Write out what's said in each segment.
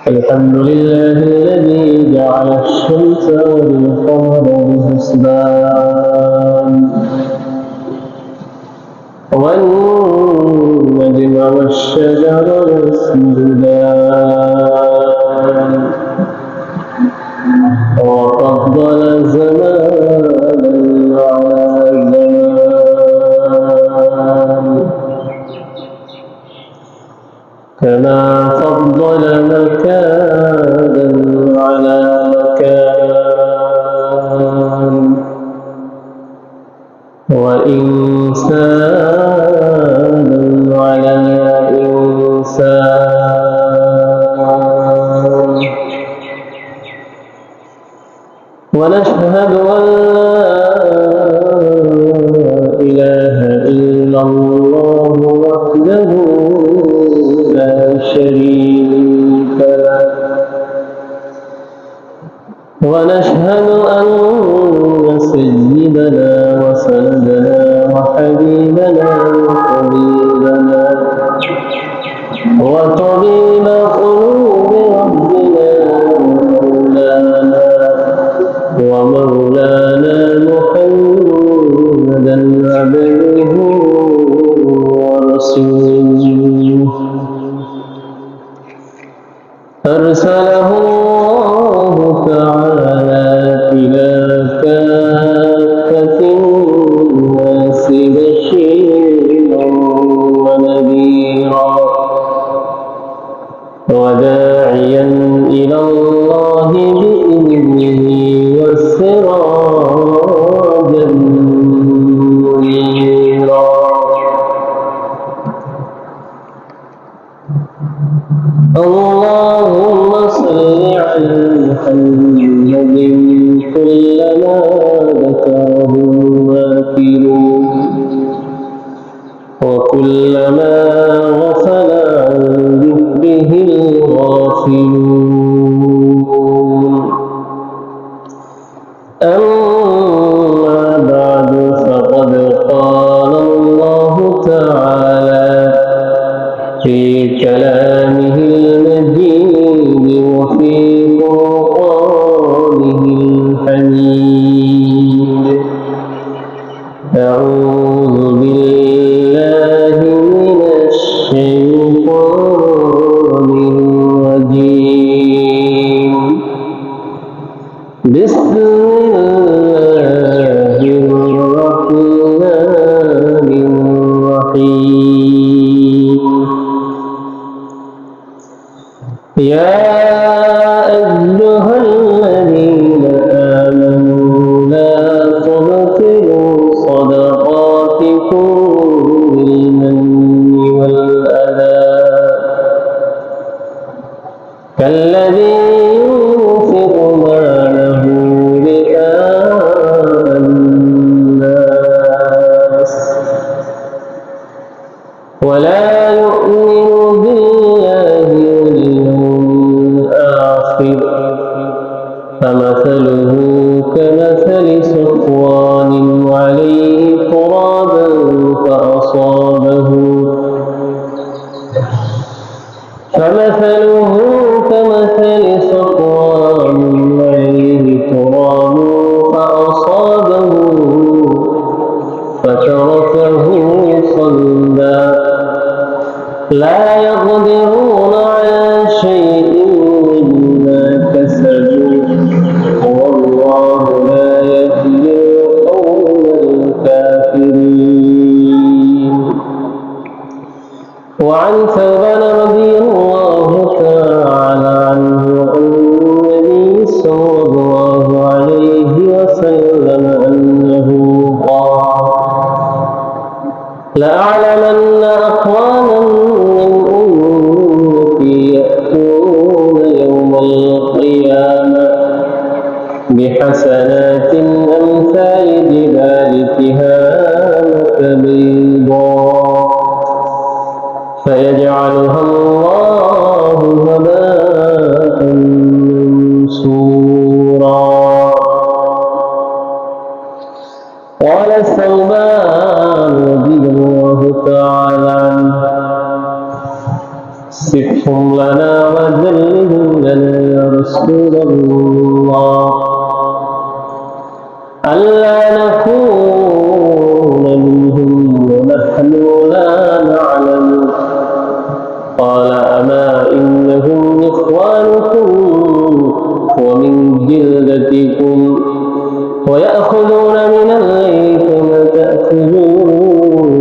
الحمد لله الذي جعل الشمس والقمر بحسبان والنجم والشجر يسجدان وفضل زمانا على زمان كما فضل مكانا على مكان وإنسانا على إنسان ونشهد أن لا إله إلا الله وحده لا شريك له ونشهد أن سيدنا وسندنا وحبيبنا وطبيب قلوب ربنا ومولانا محمدا عبده ورسوله أرسله الله تعالى إلى كافة الناس بشيرا ونذيرا وداعيا إلى الله بإذنه وسراجا منيرا اللهم صل على محمد كلما ذكره الذاكرون وكلما غفل عن ذكره الغافلون أما بعد فقد قال الله تعالى في كلامه المجيد وفي قرآنه الحميد أعوذ بالله من الشيطان الرجيم بسم الله الرحمن الرحيم يا أيها الذين آمنوا لا تبطلوا صدقاتكم بالمن والأذى كالذي ينفق ماله رئاء الناس ولا يؤمن بالله واليوم الآخر فمثله كمثل صفوان عليه ترابا فأصابه فتركه صلدا لا يقدرون على شيء مما كسبوا والله لا يهدي القوم الكافرين. وعن ثوبان رضي الله تعالى عنه عن النبي صلى الله عليه وسلم أنه قال: لأعلمن أقواما من أمتي يأتون يوم القيامة بحسنات أمثال جبال تهامة بيضاء فيجعلها الله هباء منثورا. قال ثوبان رضي الله تعالى عنه: صفهم لنا وذلهم رسول الله ألا نكون منهم ونحن لا نعلم قال أما إنهم إخوانكم ومن جلدتكم ويأخذون من الليل كما تأخذون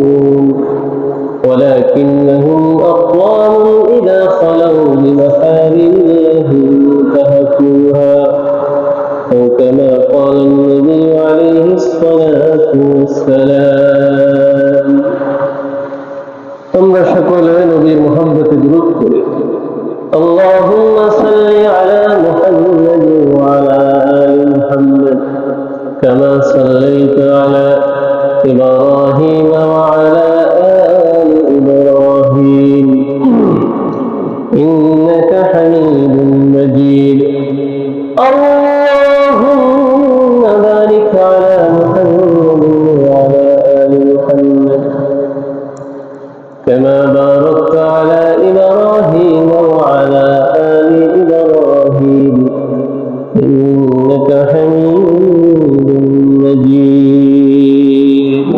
ولكنهم أقوام إذا خلوا بمحارم الله انتهكوها أو كما قال النبي عليه الصلاة والسلام আমরা সকলে নবীর মুহাম্মদে দুরূদ করি اللهم صل على محمد وعلى آل محمد كما صليت على إبراهيم وعلى آل إبراهيم إنك حميد مجيد اللهم بارك على محمد وعلى آل محمد كما باركت على إبراهيم وعلى آل إبراهيم إنك حميد مجيد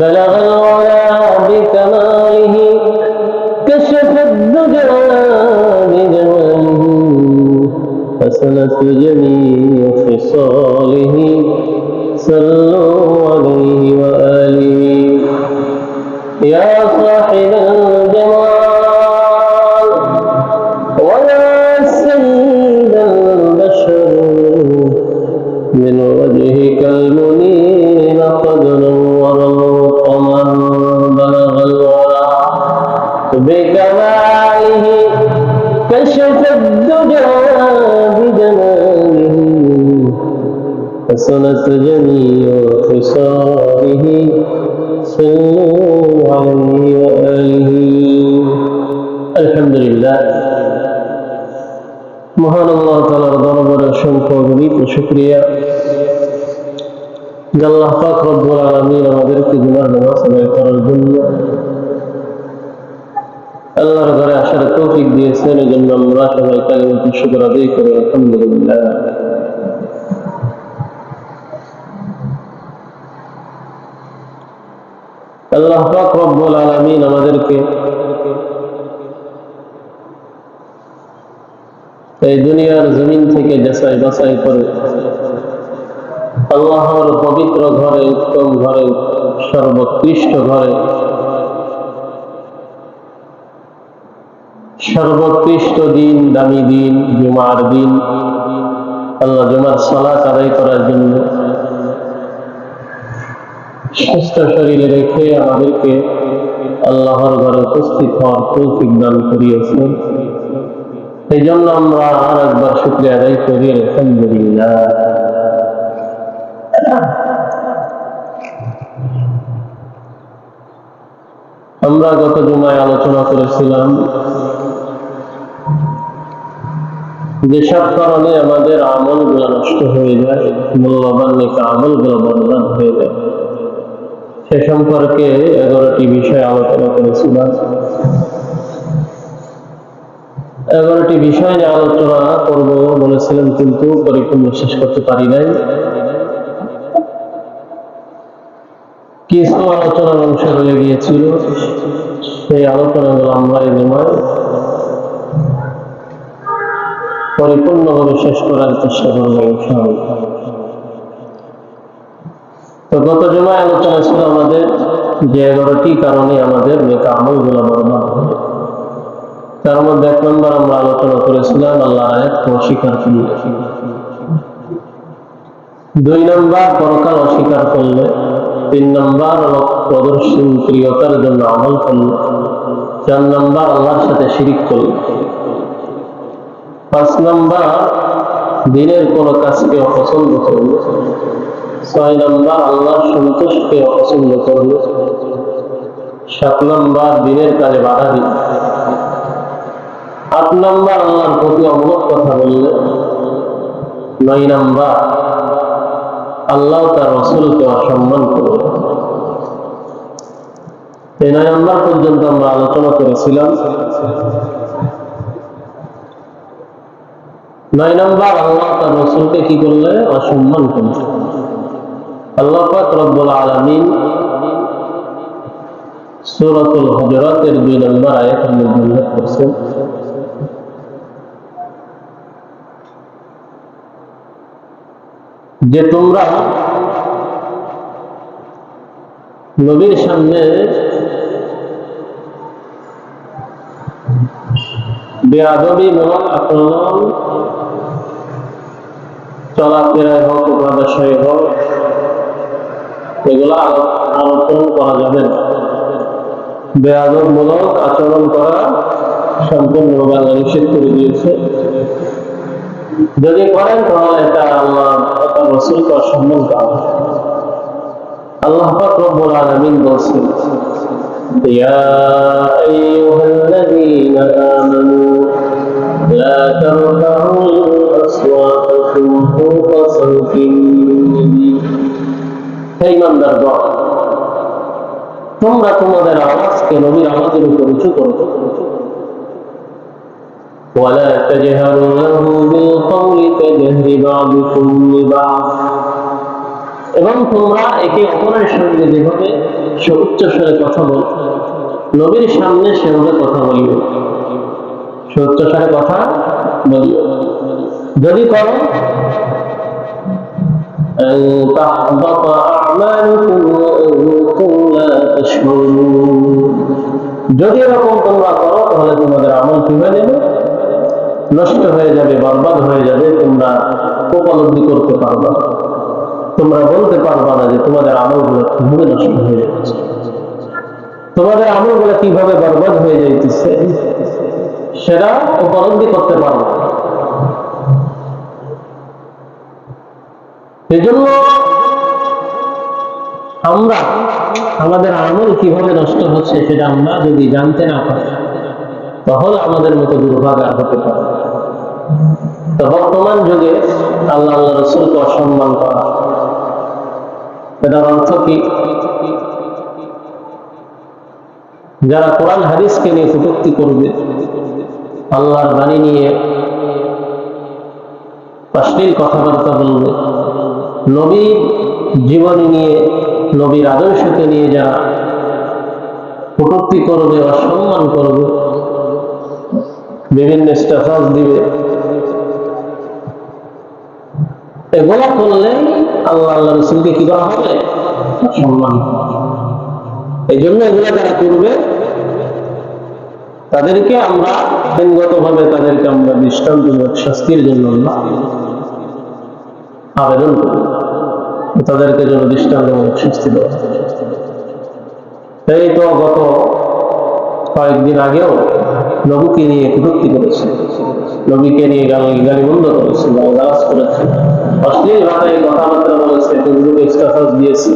بلغ العلا بكماله كشف الدجى بجماله حسنت جميع خصاله صلوا عليه وآله يا صاحب الجمال ويا سيد البشر من وجهك المنير قد نور القمر بلغ الورى بكماله كشف الدجى بجماله حسنت جميع خصاله صلوا عليه وآله الحمد لله মহান আল্লাহ তাআলার দরবারে অসংখ্য গণিত ও শুকরিয়া যে আল্লাহ পাক রব্বুল আলামিন আমাদেরকে জুমার নামাজ আদায় করার জন্য আল্লাহর ঘরে আসার তৌফিক দিয়েছেন এজন্য আমরা সবাই কালিমাতুল শুকর আদায় করি আলহামদুলিল্লাহ আল্লাহ পাক রব্বুল আলামিন আমাদেরকে এই দুনিয়ার জমিন থেকে যাচাই বাছাই করে আল্লাহর পবিত্র ঘরে উত্তম ঘরে সর্বোৎকৃষ্ট ঘরে সর্বোৎকৃষ্ট দিন দামি দিন জুমার দিন আল্লাহ জুমার সালাত আদায় করার জন্য সুস্থ শরীরে রেখে আমাদেরকে আল্লাহর ঘরে উপস্থিত হওয়ার তৌফিক দান করিয়েছেন এই জন্য আমরা আর একবার শুকরিয়া আদায় করি আলহামদুলিল্লাহ আমরা গত জুমায় আলোচনা করেছিলাম যেসব কারণে আমাদের আমলগুলো নষ্ট হয়ে যায় মূল্যবান নেক আমলগুলো বরবাদ হয়ে যায় সে সম্পর্কে 11টি বিষয় আলোচনা করেছিলাম 11টি বিষয় নিয়ে আলোচনা করব বলেছিলাম কিন্তু পরিপূর্ণ শেষ করতে পারি নাই কিছু আলোচনার অংশ রয়ে গিয়েছিল সেই আলোচনাগুলো আমরা এই জমায় পরিপূর্ণভাবে শেষ করার চেষ্টা করব ইনশাআল্লাহ তো গত জমায় আলোচনা ছিল আমাদের যে 11টি কারণে আমাদের নেক আমলগুলো বরবাদ হয় তার মধ্যে 1 নম্বর আমরা আলোচনা করেছিলাম আল্লাহর আয়াতকে অস্বীকার করলে 2 নম্বর পরকাল অস্বীকার করলে 3 নম্বর প্রদর্শন প্রিয়তার জন্য আমল করলে 4 নম্বর আল্লাহর সাথে শিরিক করলে 5 নম্বর দিনের কোন কাজকে অপছন্দ করলে 6 নম্বর আল্লাহর সন্তুষ্টকে অপছন্দ করলে 7 নম্বর দিনের কাজে বাধা দিলে 8 নম্বর আল্লাহর প্রতি অমূলক কথা বললে 9 নম্বর আল্লাহ তার রাসূলকে অসম্মান করলে এই 9 নম্বর পর্যন্ত আমরা আলোচনা করেছিলাম 9 নম্বর, আল্লাহ তার রাসূলকে কি করলে? অসম্মান করলে। আল্লাহ পাক রব্বুল আলামিন সূরাতুল হুজুরাতের 2 নম্বর আয়াতের মধ্যে উল্লেখ করেছেন, যে তোমরা নবীর সামনে বেয়াদবিমূলক আচরণ, চলাফেরায় হোক, উপদেশে হোক, এগুলো আলোচনা করা যাবে না। বেয়াদবমূলক আচরণ করা সম্পূর্ণভাবে আল্লাহ নিষেধ করে দিয়েছে। যদি করেন তাহলে এটা আল্লাহ তার রাসূলকে অসম্মান করা। আল্লাহ পাক রব্বুল আলামিন বলেছেন, ইয়া আইয়ুহাল্লাযীনা আমানু লা তারফাউ আসওয়াতাকুম ফাওকা সাওতিন নবী। হে ঈমানদারগণ, তোমরা তোমাদের আওয়াজকে নবীর আওয়াজের উপর উঁচু করো। ওয়ালা তাজহারু লাহু বিল কওলি কাজহরি বা'দিকুম লিবা'দ। এবং তোমরা একে অপরের সঙ্গে যেভাবে উচ্চ স্বরে কথা বল, নবীর সামনে সেভাবে কথা বলিও, উচ্চ স্বরে কথা বলিও। যদি করো তাহবাত আ'মালুকুম ওয়া আনতুম লা তাশউরুন। যদি এরকম তোমরা করো তাহলে তোমাদের আমল কি হয়ে যাবে? নষ্ট হয়ে যাবে, বরবাদ হয়ে যাবে। তোমরা উপলব্ধি করতে পারবা, তোমরা বলতে পারবা না যে তোমাদের আমলগুলো কিভাবে নষ্ট হয়ে যাচ্ছে, তোমাদের আমলগুলো কিভাবে বরবাদ হয়ে যাইতেছে, সেটা উপলব্ধি করতে পারবা। এজন্য আমরা আমাদের আমল কিভাবে নষ্ট হচ্ছে সেটা আমরা যদি জানতে না পারি তাহলে আমাদের মতো দুর্ভাগ্য আর হতে পারে। তো বর্তমান যুগে আল্লাহ রাসূলকে অসম্মান করা, এটার অর্থ কি? যারা কোরআন হাদিসকে নিয়ে কটূক্তি করবে, আল্লাহর বাণী নিয়ে অশ্লীল কথাবার্তা বলবে, নবীর জীবনী নিয়ে, নবীর আদর্শকে নিয়ে যারা কটূক্তি করবে, অসম্মান করবে, বিভিন্ন স্ট্যাটাস দিবে, এগুলো করলে আল্লাহ রাসূলকে কি করা হবে? অসম্মান। এই জন্য এগুলো যারা করবে তাদেরকে আমরা আইনগতভাবে তাদেরকে আমরা দৃষ্টান্তমূলক শাস্তির জন্য আবেদন করি, তাদেরকে যেন দৃষ্টান্তমূলক শাস্তি দেওয়া। এই তো গত কয়েকদিন আগেও নবীকে নিয়ে কটূক্তি করেছে, নবীকে নিয়ে গালিমন্দ করেছে, গালাগালাজ করেছে, অশ্লীল ভাষায় কথাবার্তা বলেছে, ফেসবুকে স্ট্যাটাস দিয়েছে।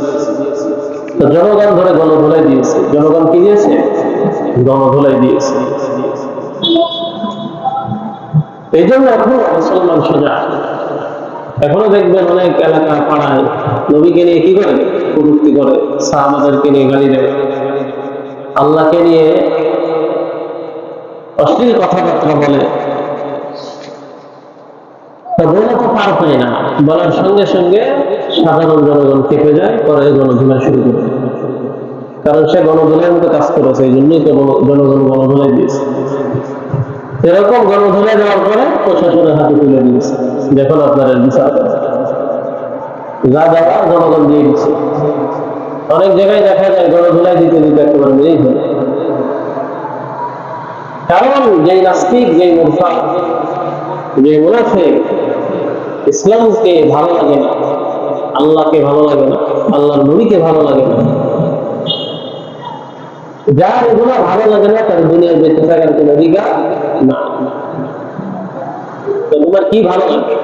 তো জনগণ ধরে গণধোলাই দিয়েছে। জনগণ কি দিয়েছে? গণধোলাই দিয়েছে। এই জন্য এখনো মুসলমান সোজা। এখনো দেখবেন অনেক এলাকা পাড়ায় নবীকে নিয়ে কি করে? কটূক্তি করে, সাহাবাদেরকে নিয়ে গালি দেয়, আল্লাহকে নিয়ে অশ্লীল কথাবার্তা বলে। বলে তো পার পায় না, বলার সঙ্গে সঙ্গে সাধারণ জনগণ কেঁপে যায়, পরে গণধোলাই শুরু করে। কারণ সে গণধোলাইয়ের মতো কাজ করেছে, এই জন্যই তো জনগণ গণধোলাই দিয়েছে। এরকম গণধোলাই দেওয়ার পরে প্রশাসনের হাতে তুলে দিয়েছে, দেখুন আপনার বিচার যা দেখা জনগণ দিয়ে দিচ্ছে। অনেক জায়গায় দেখা যায় গণধোলাই দিতে দিতে একেবারে মেরেই ফেলে। কারণ যেই নাস্তিক, যেই মুরতাদ, যে মুনাফিক ইসলামকে ভালো লাগে না, আল্লাহকে ভালো লাগে না, আল্লাহর নবীকে ভালো লাগে না, যার এগুলো ভালো লাগে না তার দুনিয়ায় বেঁচে থাকার কোন অধিকার না। তোমার কি ভালো লাগে?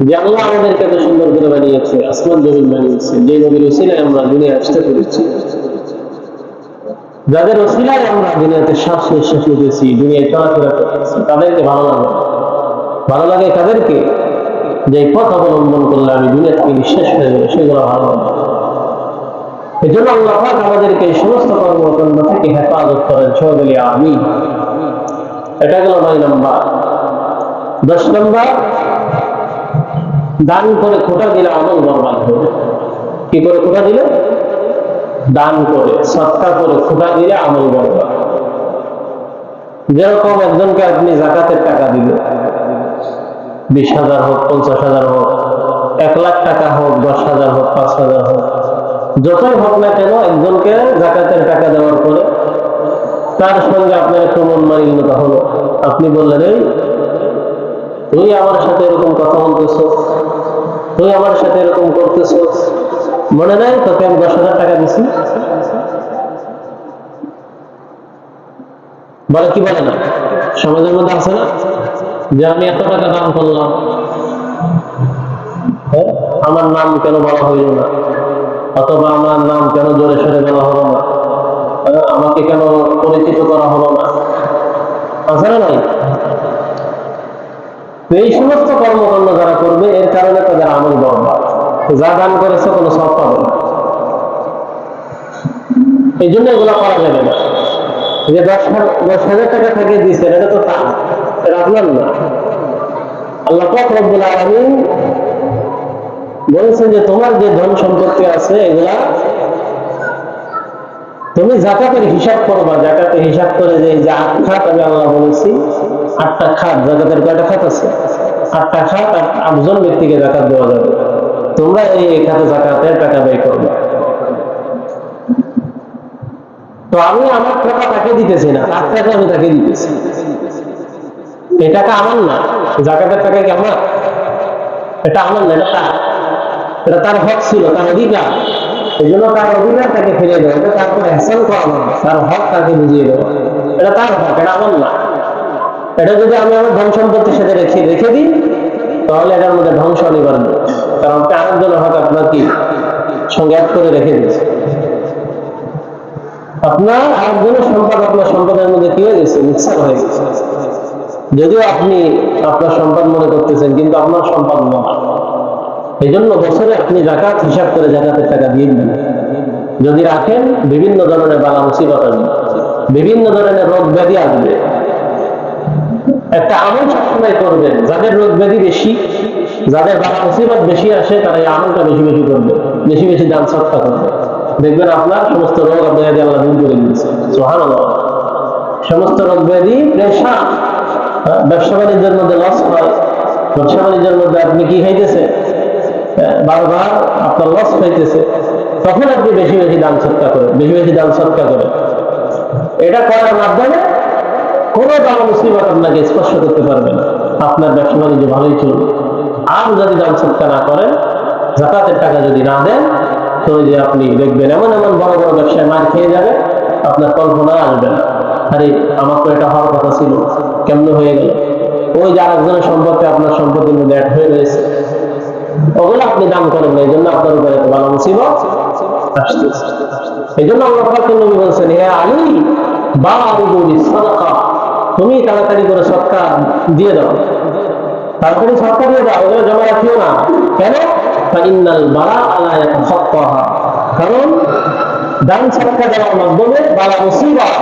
যে আল্লাহ আমাদেরকে এত সুন্দর করে বানিয়েছে, আসমান জমিন বানিয়েছে, যে নবীর ওসিলায় আমরা দুনিয়া আসতে পেরেছি, যাদের ওসিলায় আমরা দুনিয়াতে শ্বাস নিঃশ্বাস নিতেছি, দুনিয়ায় চলাফেরা করতেছি, তাদেরকে ভালো লাগে। ভালো লাগে তাদেরকে যে পথ অবলম্বন করলে আমি দুনিয়া থেকে নিঃশ্বাস হয়ে যাবে, সেগুলো ভালো লাগে। এই জন্য আল্লাহ পাক আমাদেরকে এই সমস্ত কর্মকাণ্ড থেকে হেফাজত করেন। সবাই বলি আমিন। এটা গেল 9 নম্বর। 10 নম্বর, দান করে খোটা দিলে আমল বরবাদ হবে। কি করে খোটা দিলে? দান করে, সদকা করে খোটা দিলে আমল বরবাদ। যেরকম একজনকে আপনি যাকাতের টাকা দিলে, 20,000 হোক, 50,000 হোক, 1 লাখ টাকা হোক, 10,000 হোক, 5,000 হোক, যতই হোক না কেন, একজনকে যাকাতের টাকা দেওয়ার পরে তার সঙ্গে আপনার একটু মন মালিন্যতা হলো। আপনি বললেন, এই তুই আমার সাথে এরকম কথা বলতেছ, তুই আমার সাথে এরকম করতেছ, মনে নাই তোকে আমি 10,000 টাকা দিছি? বলে কি বলে না? সমাজের মধ্যে আছে না যে আমি এত টাকা দান করলাম, আমার নাম কেন বলা হইল না, অথবা আমার নাম কেন জোরে সরে বলা হলো না, আমাকে কেন পরিচিত করা হলো না, আছে না নাই? এই সমস্ত কর্মকাণ্ড যারা করবে, এর কারণে তাদের আমল বরবাদ। যা দান করেছে কোনো সব পাবে না। এই জন্য এগুলো করা যাবে না। যে 10,000 টাকা থেকে দিচ্ছেন, এটা তো তার, এটা আপনার না। আল্লাহ পাক রব্বুল আলামিন বলেছেন যে তোমার যে ধন সম্পত্তি আছে, এগুলা তুমি যাকাতের হিসাব করবা। যাকাতের হিসাব করে যে 8 খাত আমি আল্লাহ বলেছি, 8টা খাত। যাকাতের কয়টা খাত আছে? 8টা খাত। 8জন ব্যক্তিকে যাকাত দেওয়া যাবে। তোমরা এই খাতে যাকাতের টাকা ব্যয় করবা। তো আমি আমার টাকা তাকে দিতেছি না, তার টাকা আমি তাকে দিতেছি। এই টাকা আমার না, যাকাতের টাকা কি আমার? এটা আমার না, এটা তার হক ছিল, তার অধিকার। এই জন্য তার অধিকার তাকে ফিরে দেওয়া, এটা তারপরে হাসান করা না, তার হক তাকে বুঝিয়ে দেওয়া। এটা তার হক, এটা আমার না। এটা যদি আমি আমার ধন সম্পত্তির সাথে রেখে দিই, তাহলে এটার মধ্যে ধ্বংস অনিবার্য। কারণ আরেকজনের হক আপনার কি সঙ্গে এক করে রেখে দিয়েছে। আপনার আরেকজনের সম্পদ আপনার সম্পদের মধ্যে কি হয়ে গেছে? মিক্সার হয়ে গেছে। যদিও আপনি আপনার সম্পদ মনে করতেছেন, কিন্তু আপনার সম্পদ নয়। এই জন্য বছরে আপনি যাকাত হিসাব করে যাকাতের টাকা দিয়ে দিন। যদি রাখেন, বিভিন্ন ধরনের বালা মুসিবত আসবে, বিভিন্ন ধরনের রোগ ব্যাধি আসবে। একটা আমল সবসময় করবেন, যাদের রোগ ব্যাধি বেশি, যাদের বালা মুসিবত বেশি আসে, তারা এই আমলটা বেশি বেশি করবে, বেশি বেশি দান সৎকা করবে। দেখবেন আপনার সমস্ত রোগ আপনাকে আল্লাহ দূর করে দিয়েছে। সুবহানাল্লাহ। সমস্ত রোগ ব্যাধি, প্রেশার, ব্যবসা বাণিজ্যের মধ্যে লস হয়, ব্যবসা বাণিজ্যের মধ্যে আপনি কি খাইতেছে, বারবার আপনার লস হইতেছে, তখন আপনি বেশি বেশি দান সৎকা করেন, বেশি বেশি দান সৎকা করেন। এটা করার মাধ্যমে কোনো বালা মুসিবত আপনাকে স্পর্শ করতে পারবে না, আপনার ব্যবসা বাণিজ্য ভালোই চলবে। আর যদি দান সৎকা না করেন, যাকাতের টাকা যদি না দেন, তো যে আপনি দেখবেন এমন এমন বড় বড় ব্যবসায় মার খেয়ে যাবে, আপনার কল্পনা আসবে না, আরে আমার তো এটা হওয়ার কথা ছিল, কেমনে হয়ে গেল? ওই যে আরেকজনের সম্পত্তি আপনার সম্পত্তির মধ্যে অ্যাড হয়ে রয়েছে, ওগুলো আপনি দান করেন না, এই জন্য আপনার উপরে এত বালা মুসিবত আসতেছে। এই জন্য আল্লাহ পাক নবী বলছেন, হে আলী, বারিদু বিসসাদাকা, তুমি তাড়াতাড়ি করে সদকা দিয়ে দাও, তাড়াতাড়ি সদকা দিয়ে দাও, ওগুলো জমা রাখিও না। কেন? ফাইন্নাল বালাআ লা ইয়াতাখাত্তাহা, কারণ দান সদকা দেওয়ার মাধ্যমে বালা মুসিবত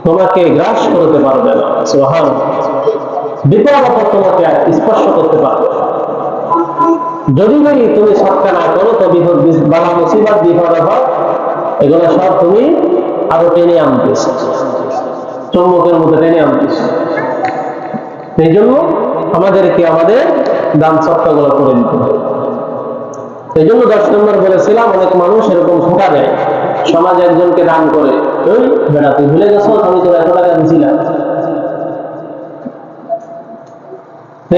তোমাকে গ্রাস করতে পারবে না। সুবহানাল্লাহ। বিপদ আপদ তোমাকে স্পর্শ করতে পারবে না। যদি তুমি সদকা না করো, তো বালা মুসিবত, বিপদ আপদ, এগুলো সব তুমি আরো টেনে আনতেছ, চুম্বকের মধ্যে টেনে আনতেছ। এই জন্য আমাদেরকে আমাদের দান সদকা গুলো করে দিতে হবে। এই জন্য 10 নম্বর বলেছিলাম, অনেক মানুষ এরকম ধোঁকা দেয়, সমাজে একজনকে দান করে, ওই বেটা তুই ভুলে গেছো, আমি তোর 100 টাকা দিয়েছিলাম।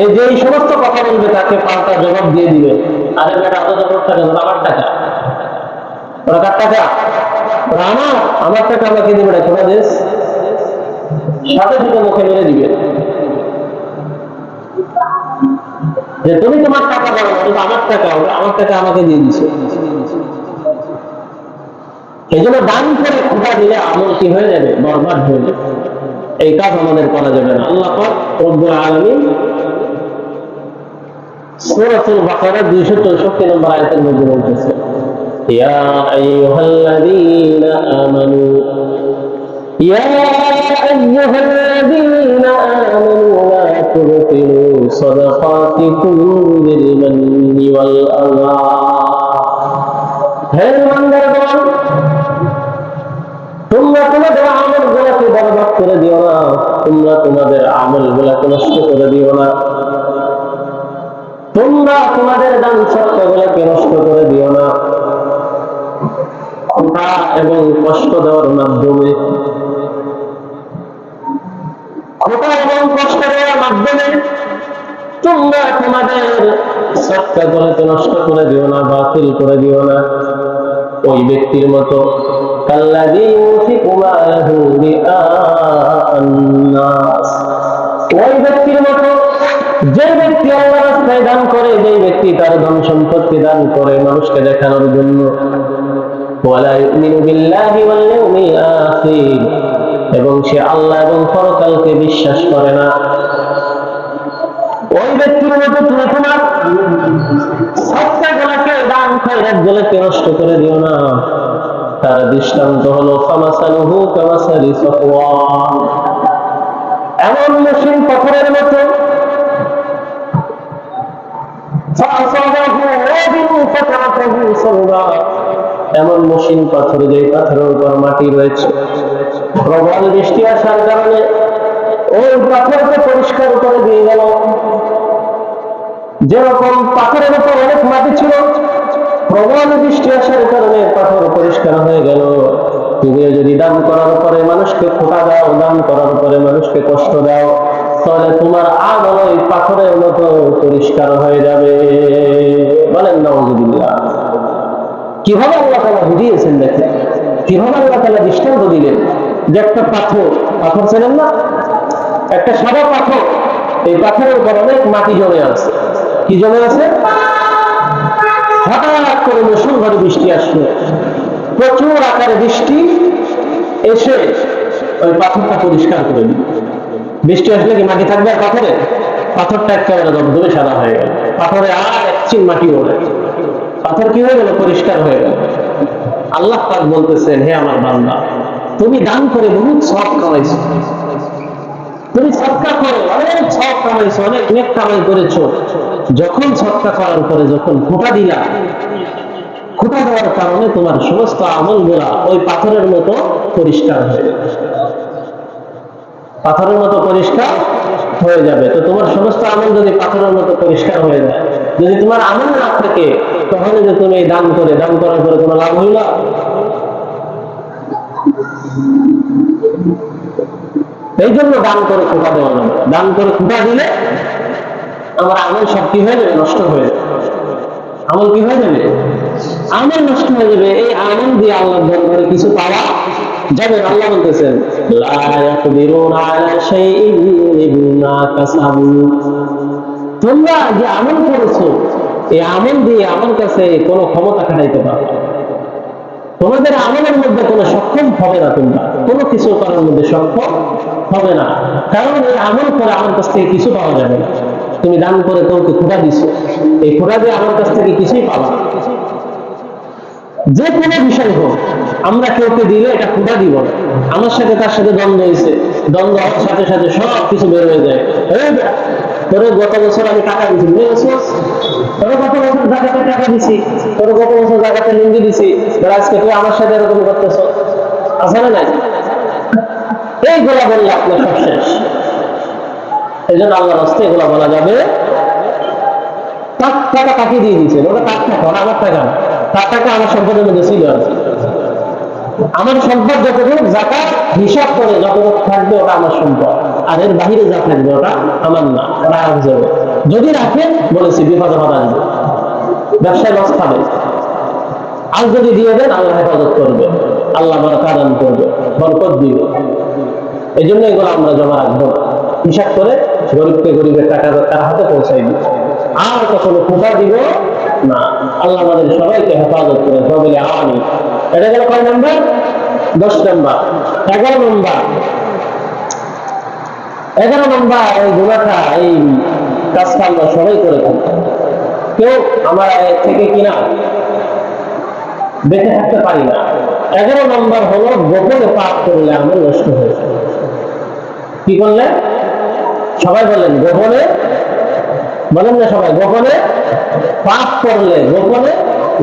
এই যে এই সমস্ত কথা বলবে, তাকে পাল্টা জবাব দিয়ে দিবে, আরে বেটা অত টাকা আমার টাকা, ওরা কার টাকা? ওরা আমার টাকা আমাকে দিবে না, তোরা দেশ সাথে সাথে মুখে মেরে দিবে যে তুমি তোমার টাকা দাও না, কিন্তু আমার টাকা আমাকে দিয়ে দিছো। এই জন্য দান করে খোটা দিলে আমল কি হয়ে যাবে? বরবাদ হয়ে যাবে। এই কাজ আমাদের করা যাবে না। আল্লাহ পাক রব্বুল আলামিন সূরাতুল বাকারা 264 নম্বর আয়াতের মধ্যে বলতেছে, ইয়া আইয়ুহাল্লাযীনা আমানু ইয়া আইয়ুহাল্লাযীনা আমানু লা তুবতিলু সাদাকাতিকুম বিল মান্নি ওয়াল আযা। হে ইমানদারগণ, তোমরা তোমাদের আমলগুলোকে বরবাদ করে দিও না, তোমরা তোমাদের আমলগুলোকে নষ্ট করে দিও না, তোমরা তোমাদের দান সদকাগুলোকে নষ্ট করে দিও না খোঁটা এবং কষ্ট দেওয়ার মাধ্যমে। খোঁটা এবং কষ্ট দেওয়ার মাধ্যমে তোমরা তোমাদের সদকাগুলোকে নষ্ট করে দিও না, বাতিল করে দিও না। ওই ব্যক্তির মতো কাল্লাযী ইউনফিকু মালাহু রিআআন নাস, ওই ব্যক্তির মতো যে ব্যক্তি আল্লাহর রাস্তায় দান করে, যে ব্যক্তি তার ধন সম্পত্তি দান করে মানুষকে দেখানোর জন্য, ওয়ালা ইউমিনু বিল্লাহি ওয়াল ইয়াউমিল আখির, এবং সে আল্লাহ এবং পরকালকে বিশ্বাস করে না, ওই ব্যক্তির মতো তুমি তোমার সদকাগুলোকে দান খয়রাতগুলোকে নষ্ট করে দিও না। তার দৃষ্টান্ত হলো ফামাসালুহু কামাসালি সাফওয়ান, এমন মসৃণ পাথরের মতো, এমন মসৃণ পাথর যে পাথরের উপর মাটি রয়েছে, প্রবল বৃষ্টি আসার কারণে ওই পাথরকে পরিষ্কার করে দিয়ে গেল। যেরকম পাথরের উপর অনেক মাটি ছিল, প্রবল বৃষ্টি আসার কারণে পাথর পরিষ্কার হয়ে গেল। তুমিও যদি দান করার পরে মানুষকে খোঁটা দাও, দান করার পরে মানুষকে কষ্ট দাও, তাহলে তোমার আমল ওই পাথরের মতো পরিষ্কার হয়ে যাবে। বলেন নাউযুবিল্লাহ। কিভাবে আল্লাহ তাআলা বুঝিয়েছেন দেখেন, কিভাবে আল্লাহ তাআলা দৃষ্টান্ত দিলেন যে একটা পাথর, পাথর ছিলেন না, একটা সাদা পাথর, এই পাথরের উপর অনেক মাটি জমে আছে। কি জমে আছে? হঠাৎ করে মুষলধারে বৃষ্টি আসলো, প্রচুর আকারে বৃষ্টি এসে ওই পাথরটা পরিষ্কার করে দিল। বৃষ্টি আসলে কি মাটি থাকবে আর পাথরে? পাথরটা একেবারে দবদবে সাদা হয়ে গেল, পাথরে আর এক চিন মাটি ওঠে, পাথর কি হয়ে গেল? পরিষ্কার হয়ে গেল। আল্লাহ পাক বলতেছেন, হে আমার বান্দা, তুমি দান করে বহুত সওয়াব কামাইছো, তুমি সদকা করে অনেক সওয়াব কামাইছো, অনেক নেক কামাই করেছো। যখন সদকা করার পরে যখন খোঁটা দিলা, খোঁটা দেওয়ার কারণে তোমার সমস্ত আমলগুলা ওই পাথরের মতো পরিষ্কার হয়ে যাবে, পাথরের মতো পরিষ্কার হয়ে যাবে। তো তোমার সমস্ত আমল যদি পাথরের মতো পরিষ্কার হয়ে যায়, যদি তোমার আমল না থাকে, তাহলে যে তুমি দান করে, দান করার পরে কোনো লাভ হইল? এই জন্য দান করে খোঁটা দেওয়া যাবে। দান করে খোঁটা দিলে আমার আমল সব কি হয়ে যাবে? নষ্ট হয়ে যাবে। আমল কি হয়ে যাবে? আমল নষ্ট হয়ে যাবে। এই আমল দিয়ে আল্লাহর দরবারে কিছু পাওয়া যাবে। আল্লাহ বলতেছেন, লা ইয়াকদিরুনা আলা শাইইন ইল্লা কাসাবু, তোমরা যে আমল করেছো, এই আমল দিয়ে আমার কাছে কোনো ক্ষমতা খাটাইতে পারবে না। তোমাদের আমলের মধ্যে কোনো সক্ষম হবে না, তোমরা কোনো কিছু করার মধ্যে সক্ষম হবে না, কারণ এই আমল করে আমার কাছ থেকে কিছু পাওয়া যাবে না। তুমি দান করে কাউকে খোঁটা দিছো, এই খোঁটা দিয়ে আমার কাছ থেকে কিছুই পাবা না। যে কোনো বিষয় হোক, আমরা কেউকে দিলে এটা খোঁটা দিব না, আমার সাথে তার সাথে দ্বন্দ্ব হয়েছে, দ্বন্দ্ব হওয়ার সাথে সাথে সব কিছু বের হয়ে যায়। তোরে গত বছর আমি টাকা দিচ্ছি, বুঝে গেছিস? তোরে গত বছর জায়গাতে টাকা দিছি, তোরে গত বছর জায়গাতে লুঙ্গি দিছি, তোরা আজকে তুই আমার সাথে এরকম করতেছ, আসলে নাই? এইগুলা বললে আপনার সব শেষ। এই জন্য আল্লাহর রাস্তায় এগুলা বলা যাবে। তার টাকা তাকে দিয়ে দিয়েছেন, ওটা তার টাকা, ওটা আমার টাকা, তার টাকা আমার সম্পদের মধ্যে ছিল। আমার সম্পদ যতটুকু যাকাত হিসাব করে যতটুকু থাকবে ওটা আমার সম্পদ, আর এর বাহিরে যা থাকবে ওটা আমার না, ওরা রাখা যাবে। যদি রাখেন বলেছি বিপদে বাধা আসবে, ব্যবসায় লস খাবে। আর যদি দিয়ে দেন আল্লাহ হেফাজত করবে, আল্লাহ বরকত দান করবে, বরকত দিবে। এই জন্য এগুলো আমরা জমা রাখবো না, হিসাব করে গরিবকে গরিবের টাকা তার হাতে পৌঁছাই দিব, আর কখনো খোঁটা দিব না। আল্লাহ আমাদের সবাইকে হেফাজত করে, সবাই আমিন। এটা গেল কয় নাম্বার? 10 নাম্বার। 11 নাম্বার, 11 নাম্বার এই গুণাটা, এই কাজটা আমরা সবাই করে থাকি। কেউ আমার থেকে কিনা বেঁচে থাকতে পারি না, 11 নম্বর হলো গোপনে পাপ করলে আমল নষ্ট হয়ে যায়। কি করলে? সবাই বলেন গোপনে, বলেন না সবাই, গোপনে পাপ করলে, গোপনে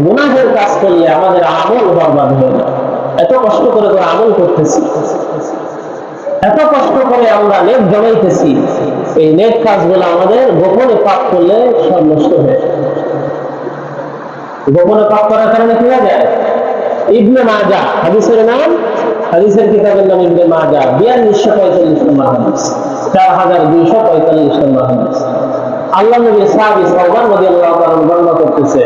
গুনাহের কাজ করলে আমাদের আমল বরবাদ হয়ে যায়। এত কষ্ট করে আমল করতেছি, এত কষ্ট করে আমরা নেক জমাইতেছি, এই নেক কাজগুলো আমাদের গোপনে পাপ করলে সব নষ্ট হয়ে যায়। গোপনে পাপ করার কারণে কি হয়ে যায়? ইবনে মাজাহ হাদিসের নাম, হাদিসের কিতাবের নাম ইবনে মাজাহ, 4245 নম্বর হাদিস, 4245 নম্বর হাদিস। আল্লাহ নবী সাহাবী সাওবান রাদিয়াল্লাহু তাআলা বর্ণনা করতেছে,